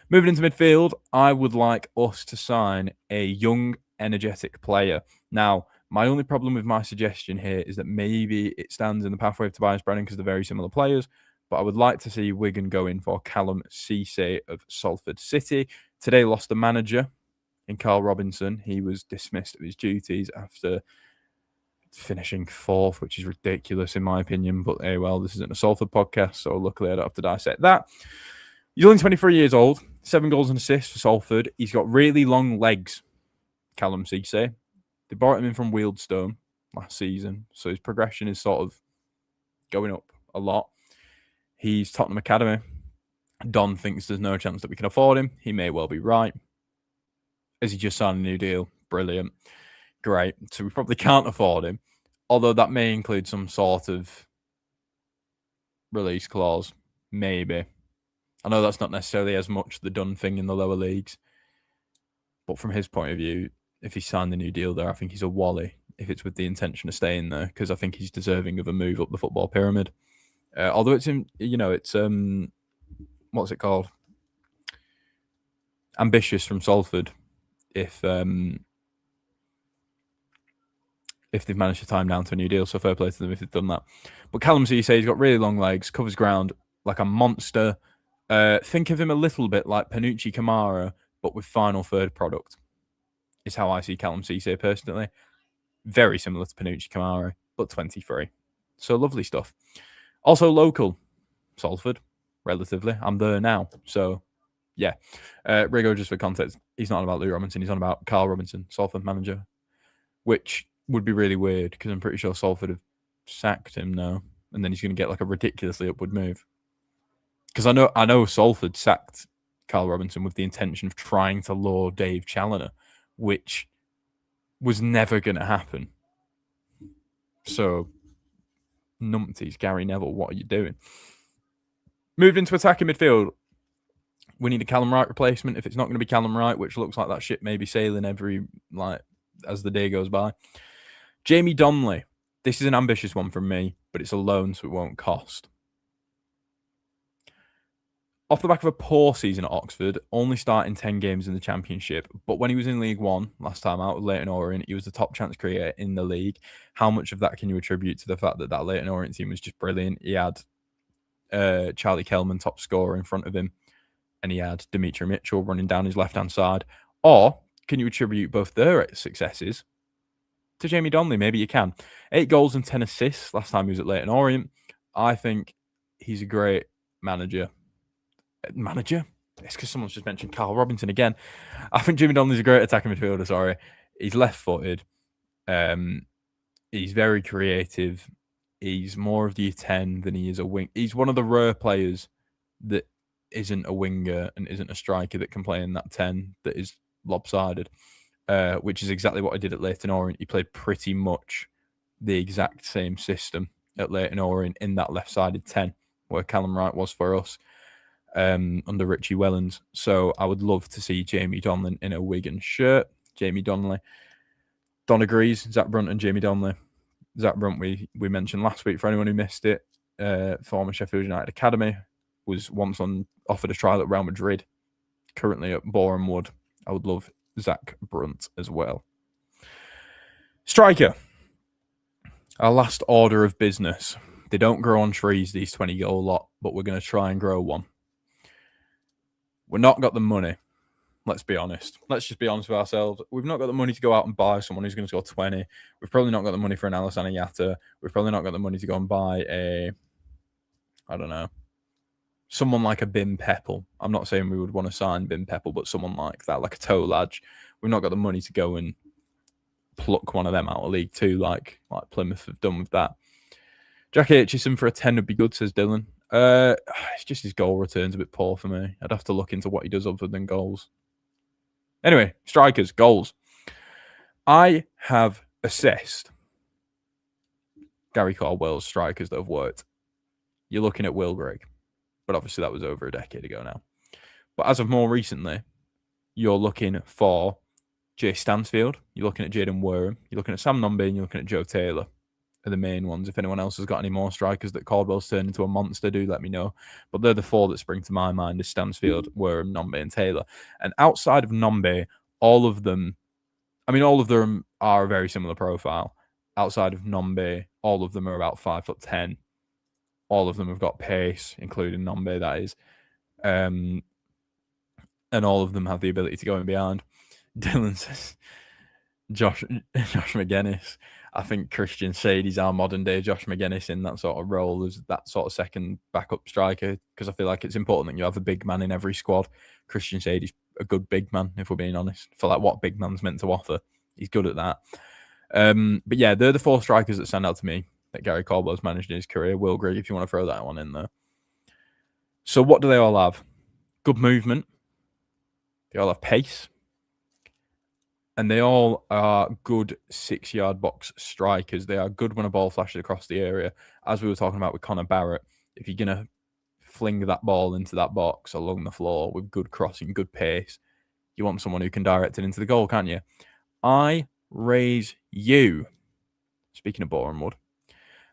Moving into midfield, I would like us to sign a young, energetic player. Now, my only problem with my suggestion here is that maybe it stands in the pathway of Tobias Brennan because they're very similar players, but I would like to see Wigan go in for Callum Cisse of Salford City. Today lost the manager in Carl Robinson. He was dismissed of his duties after finishing fourth, which is ridiculous in my opinion, but hey, well, this isn't a Salford podcast, so luckily I don't have to dissect that. He's only 23 years old, 7 goals and assists for Salford. He's got really long legs, Callum Cisse. They brought him in from Wealdstone last season, so his progression is sort of going up a lot. He's Tottenham Academy. Don thinks there's no chance that we can afford him. He may well be right. As he just signed a new deal, brilliant. Great. So we probably can't afford him, although that may include some sort of release clause, maybe. I know that's not necessarily as much the done thing in the lower leagues, but from his point of view, if he signed the new deal there, I think he's a wally if it's with the intention of staying there, because I think he's deserving of a move up the football pyramid. Although it's what's it called? Ambitious from Salford. If they've managed to time down to a new deal, so fair play to them if they've done that. But Callum Cisse, he's got really long legs, covers ground like a monster. Think of him a little bit like Panucci Kamara, but with final third product, is how I see Callum Cisse personally. Very similar to Panucci Kamara, but 23. So lovely stuff. Also local, Salford, relatively. I'm there now. So, yeah. Rigo, just for context, he's not on about Lou Robinson. He's on about Carl Robinson, Salford manager, which would be really weird because I'm pretty sure Salford have sacked him now, and then he's going to get like a ridiculously upward move. Because I know Salford sacked Carl Robinson with the intention of trying to lure Dave Challoner, which was never going to happen. So, numpties, Gary Neville, what are you doing? Moved into attacking midfield. We need a Callum Wright replacement. If it's not going to be Callum Wright, which looks like that ship may be sailing as the day goes by. Jamie Donnelly, This is an ambitious one from me, but it's a loan, so it won't cost. Off the back of a poor season at Oxford, only starting 10 games in the Championship, but when he was in League One last time out with Leyton Orient, he was the top chance creator in the league. How much of that can you attribute to the fact that that Leyton Orient team was just brilliant? He had Charlie Kelman, top scorer, in front of him, and he had Dimitri Mitchell running down his left-hand side. Or can you attribute both their successes to Jamie Donnelly? Maybe you can. 8 goals and 10 assists last time he was at Leyton Orient. I think he's a great manager. It's because someone's just mentioned Carl Robinson again. I think Jimmy Donnelly's a great attacking midfielder. Sorry, he's left-footed. He's very creative. He's more of the 10 than he is a wing. He's one of the rare players that isn't a winger and isn't a striker that can play in that 10 that is lopsided, which is exactly what I did at Leyton Orient. He played pretty much the exact same system at Leyton Orient in that left-sided 10, where Callum Wright was for us. Under Richie Wellens. So I would love to see Jamie Donnelly in a Wigan shirt. Jamie Donnelly. Don agrees. Zach Brunt and Jamie Donnelly. Zach Brunt, we mentioned last week, for anyone who missed it, former Sheffield United Academy, was once offered a trial at Real Madrid, currently at Boreham Wood. I would love Zach Brunt as well. Striker. Our last order of business. They don't grow on trees, these 20-goal lot, but we're going to try and grow one. We've not got the money. Let's be honest. Let's just be honest with ourselves. We've not got the money to go out and buy someone who's going to score 20. We've probably not got the money for an Alassane Yatta. We've probably not got the money to go and buy someone like a Bim Peppel. I'm not saying we would want to sign Bim Peppel, but someone like that, like a Tolaj. We've not got the money to go and pluck one of them out of League Two like Plymouth have done with that. Jack Aitchison for a 10 would be good, says Dylan. It's just his goal return's a bit poor for me. I'd have to look into what he does other than goals. Anyway, strikers, goals. I have assessed Gary Caldwell's strikers that have worked. You're looking at Will Grigg, but obviously that was over a decade ago now. But as of more recently, you're looking for Jay Stansfield, you're looking at Jaden Wareham, you're looking at Sam Nombe, and you're looking at Joe Taylor. Are the main ones. If anyone else has got any more strikers that Caldwell's turned into a monster, do let me know. But they're the 4 that spring to my mind: is Stansfield, Wareham, Nombe, and Taylor. And outside of Nombe, all of them are a very similar profile. Outside of Nombe, all of them are about 5'10". All of them have got pace, including Nombe, that is. And all of them have the ability to go in behind. Dylan says, Josh McGuinness. I think Christian Sadie's our modern day Josh McGuinness in that sort of role, as that sort of second backup striker, because I feel like it's important that you have a big man in every squad. Christian Sadie's a good big man, if we're being honest, for like what big man's meant to offer. He's good at that. But yeah, they're the 4 strikers that stand out to me that Gary Caldwell's managed in his career. Will Grigg, if you want to throw that one in there. So what do they all have? Good movement. They all have pace. And they all are good 6-yard box strikers. They are good when a ball flashes across the area. As we were talking about with Connor Barrett, if you're going to fling that ball into that box along the floor with good crossing, good pace, you want someone who can direct it into the goal, can't you? I raise you, speaking of Boreham Wood,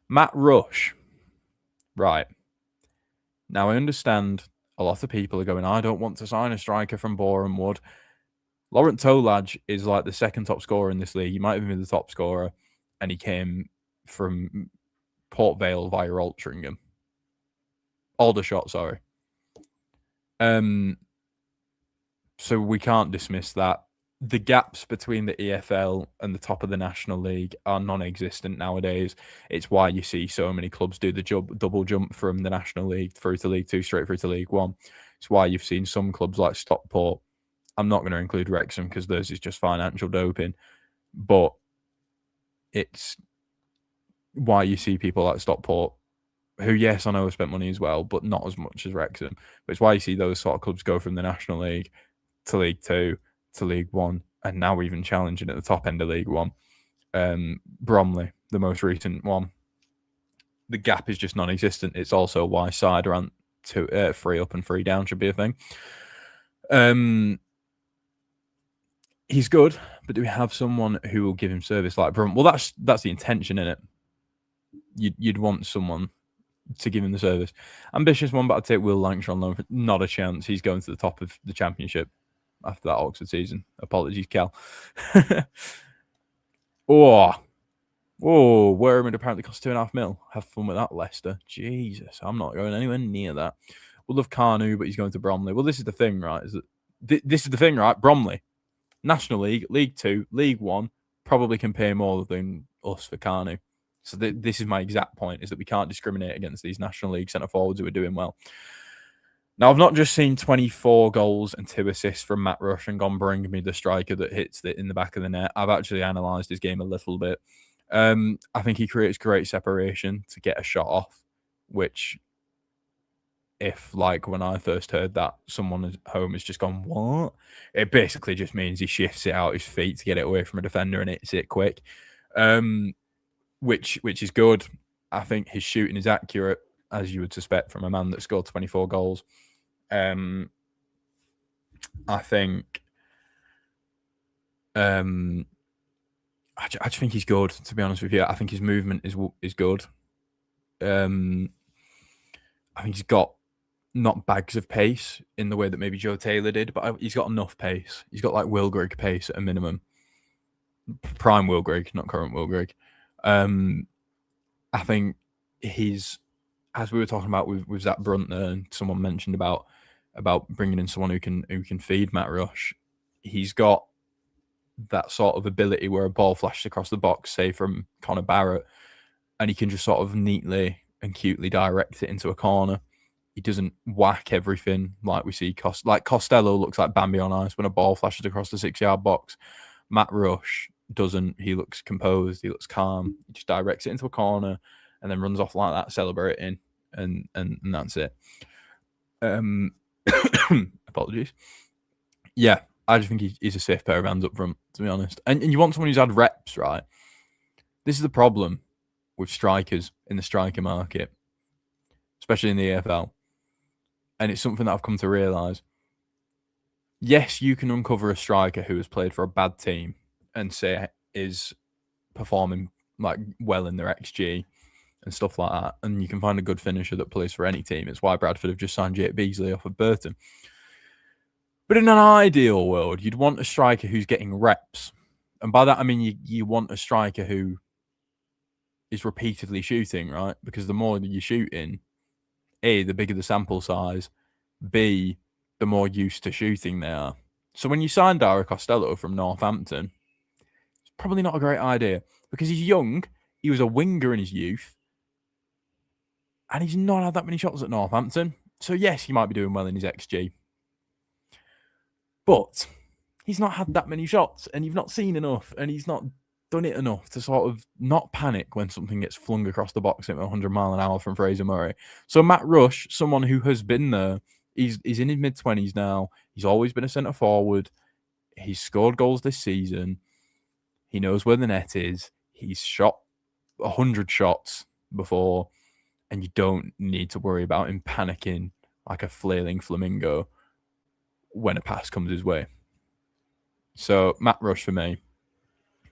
Matt Rush. Right. Now, I understand a lot of people are going, I don't want to sign a striker from Boreham Wood. Laurent Tolaj is like the second top scorer in this league. He might even be the top scorer, and he came from Port Vale via Altrincham. Aldershot, sorry. So we can't dismiss that. The gaps between the EFL and the top of the National League are non-existent nowadays. It's why you see so many clubs do the double jump from the National League through to League Two, straight through to League One. It's why you've seen some clubs like Stockport. I'm not going to include Wrexham because theirs is just financial doping. But it's why you see people like Stockport, who, yes, I know have spent money as well, but not as much as Wrexham. But it's why you see those sort of clubs go from the National League to League Two to League One, and now even challenging at the top end of League One. Bromley, the most recent one. The gap is just non-existent. It's also why side around 3 up and 3 down should be a thing. He's good, but do we have someone who will give him service like Brum? Well, that's the intention, isn't it? you'd want someone to give him the service. Ambitious one, but I'd take Will Lancashire on loan. Not a chance. He's going to the top of the Championship after that Oxford season. Apologies, Cal. Werman apparently cost 2.5 mil. Have fun with that, Leicester. Jesus, I'm not going anywhere near that. We'll love Carnu, but he's going to Bromley. Well, this is the thing, right? This is the thing, right? Bromley, National League, League 2, League 1, probably can pay more than us for Carnu. So this is my exact point, is that we can't discriminate against these National League centre-forwards who are doing well. Now, I've not just seen 24 goals and 2 assists from Matt Rush and gone bring me the striker that hits it in the back of the net. I've actually analysed his game a little bit. I think he creates great separation to get a shot off, which, if, like, when I first heard that, someone at home has just gone, what? It basically just means he shifts it out his feet to get it away from a defender and hits it quick, which is good. I think his shooting is accurate, as you would suspect from a man that scored 24 goals. I think I just think he's good, to be honest with you. I think his movement is good. I think he's got not bags of pace in the way that maybe Joe Taylor did, but he's got enough pace. He's got like Will Grigg pace at a minimum. Prime Will Grigg, not current Will Grigg. I think he's, as we were talking about with Zach Bruntner, and someone mentioned about bringing in someone who can feed Matt Rush. He's got that sort of ability where a ball flashes across the box, say from Connor Barrett, and he can just sort of neatly and cutely direct it into a corner. He doesn't whack everything like we see. Like Costello looks like Bambi on ice when a ball flashes across the 6-yard box. Matt Rush doesn't. He looks composed. He looks calm. He just directs it into a corner and then runs off like that, celebrating, and that's it. Apologies. Yeah, I just think he's a safe pair of hands up front, to be honest. And you want someone who's had reps, right? This is the problem with strikers in the striker market, especially in the AFL. And it's something that I've come to realise. Yes, you can uncover a striker who has played for a bad team and say is performing like well in their XG and stuff like that. And you can find a good finisher that plays for any team. It's why Bradford have just signed Jake Beasley off of Burton. But in an ideal world, you'd want a striker who's getting reps. And by that, I mean you want a striker who is repeatedly shooting, right? Because the more that you're shooting, A, the bigger the sample size, B, the more used to shooting they are. So when you sign Dara Costello from Northampton, it's probably not a great idea because he's young. He was a winger in his youth. And he's not had that many shots at Northampton. So yes, he might be doing well in his XG. But he's not had that many shots and you've not seen enough and he's not done it enough to sort of not panic when something gets flung across the box at 100 mile an hour from Fraser Murray. So Matt Rush, someone who has been there, he's in his mid-20s now. He's always been a centre forward. He's scored goals this season. He knows where the net is. He's shot 100 shots before, and you don't need to worry about him panicking like a flailing flamingo when a pass comes his way. So Matt Rush for me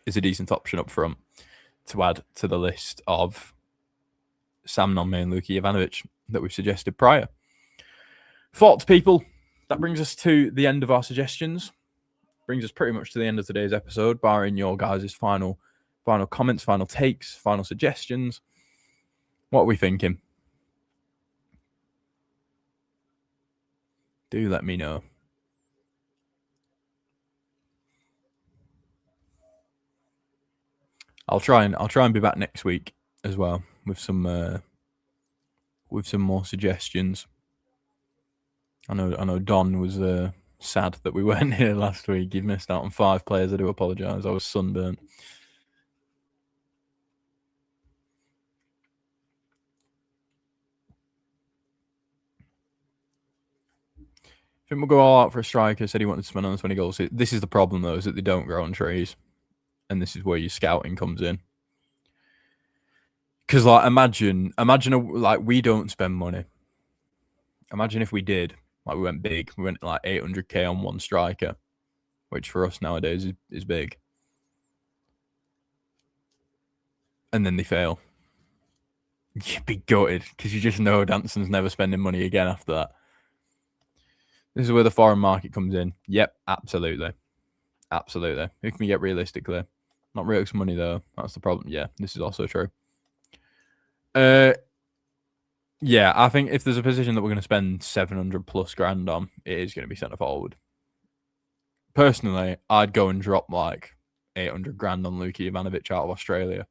is a decent option up front to add to the list of Sam Nonme and Luka Jovanovic that we've suggested prior. Thoughts, people? That brings us to the end of our suggestions. Brings us pretty much to the end of today's episode, barring your guys' final comments, final takes, final suggestions. What are we thinking? Do let me know. I'll try and be back next week as well with some more suggestions. I know Don was sad that we weren't here last week. You've missed out on 5 players. I do apologise. I was sunburnt. I think we'll go all out for a striker. Said he wanted to spend on 20 goals. This is the problem, though, is that they don't grow on trees. And this is where your scouting comes in. Because, like, imagine, we don't spend money. Imagine if we did, like, we went big. We went, like, 800k on one striker, which for us nowadays is big. And then they fail. You'd be gutted because you just know Danson's never spending money again after that. This is where the foreign market comes in. Yep, absolutely. Absolutely. Who can we get realistically? Not Rio's money, though. That's the problem. Yeah, this is also true. Yeah, I think if there's a position that we're going to spend 700 plus grand on, it is going to be centre forward. Personally, I'd go and drop like 800 grand on Luka Ivanovic out of Australia.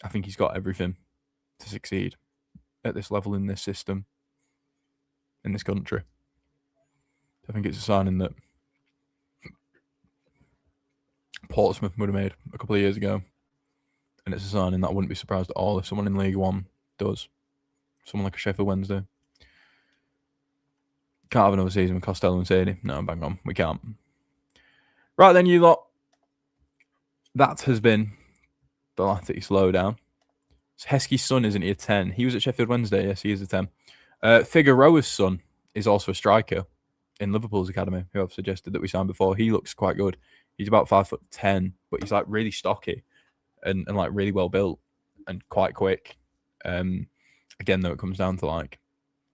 I think he's got everything to succeed at this level in this system, in this country. I think it's a signing that Portsmouth would have made a couple of years ago. And it's a signing that I wouldn't be surprised at all if someone in League One does. Someone like a Sheffield Wednesday. Can't have another season with Costello and Sadie. No, bang on. We can't. Right then, you lot. That has been the Latics Lowdown. Heskey's son isn't he a 10? He was at Sheffield Wednesday. Yes, he is a 10. Figueroa's son is also a striker in Liverpool's academy, who I've suggested that we signed before. He looks quite good. He's about 5'10", but he's like really stocky and like really well built and quite quick. Again, though, it comes down to like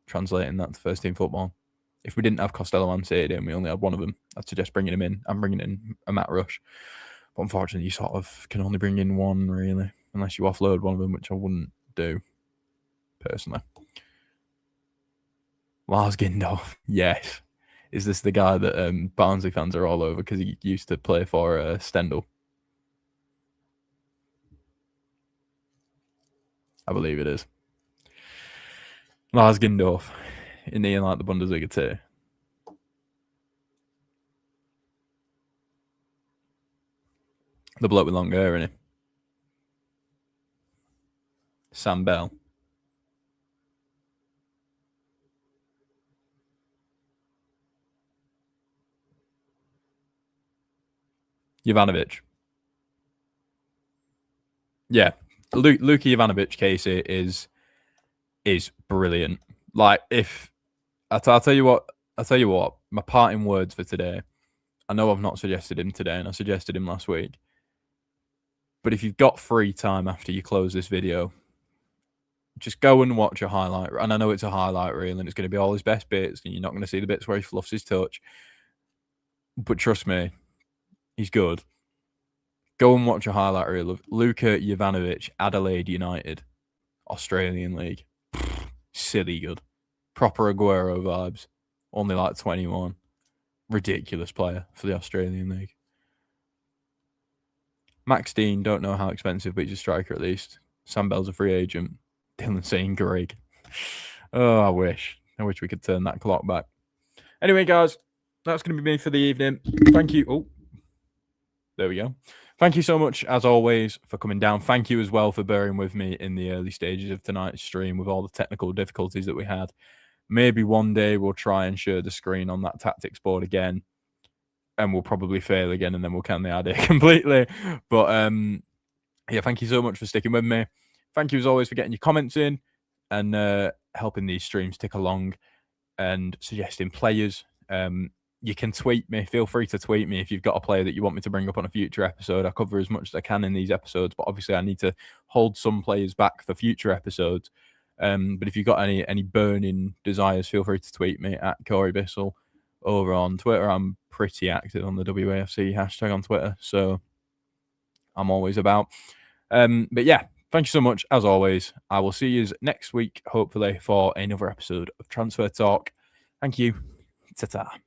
translating that to first team football. If we didn't have Costello and Sadie and we only had one of them, I'd suggest bringing him in. I'm bringing in a Matt Rush. But unfortunately, you sort of can only bring in one, really, unless you offload one of them, which I wouldn't do, personally. Lars Gindorf, yes. Is this the guy that Barnsley fans are all over because he used to play for Stendal? I believe it is. Lars Gindorf in like the Bundesliga too. The bloke with long hair, isn't he? Sam Bell. Jovanovic. Yeah. Luka Jovanovic, Casey, is brilliant. Like, if I'll tell you what, my parting words for today. I know I've not suggested him today, and I suggested him last week. But if you've got free time after you close this video, just go and watch a highlight. And I know it's a highlight reel, and it's going to be all his best bits, and you're not going to see the bits where he fluffs his touch. But trust me, he's good. Go and watch a highlight reel of Luka Jovanovic, Adelaide United, Australian League. Silly good. Proper Aguero vibes. Only like 21. Ridiculous player for the Australian League. Max Dean, don't know how expensive, but he's a striker at least. Sam Bell's a free agent. Dylan saying Greg. Oh, I wish we could turn that clock back. Anyway, guys, that's going to be me for the evening. Thank you. Oh, there we go. Thank you so much, as always, for coming down. Thank you as well for bearing with me in the early stages of tonight's stream with all the technical difficulties that we had. Maybe one day we'll try and share the screen on that tactics board again, and we'll probably fail again, and then we'll can the idea completely. But yeah, thank you so much for sticking with me. Thank you as always for getting your comments in and helping these streams tick along and suggesting players. You can tweet me. Feel free to tweet me if you've got a player that you want me to bring up on a future episode. I cover as much as I can in these episodes, but obviously I need to hold some players back for future episodes. But if you've got any burning desires, feel free to tweet me at Corey Bissell over on Twitter. I'm pretty active on the WAFC hashtag on Twitter, so I'm always about. But yeah, thank you so much, as always. I will see you next week, hopefully, for another episode of Transfer Talk. Thank you. Ta-ta.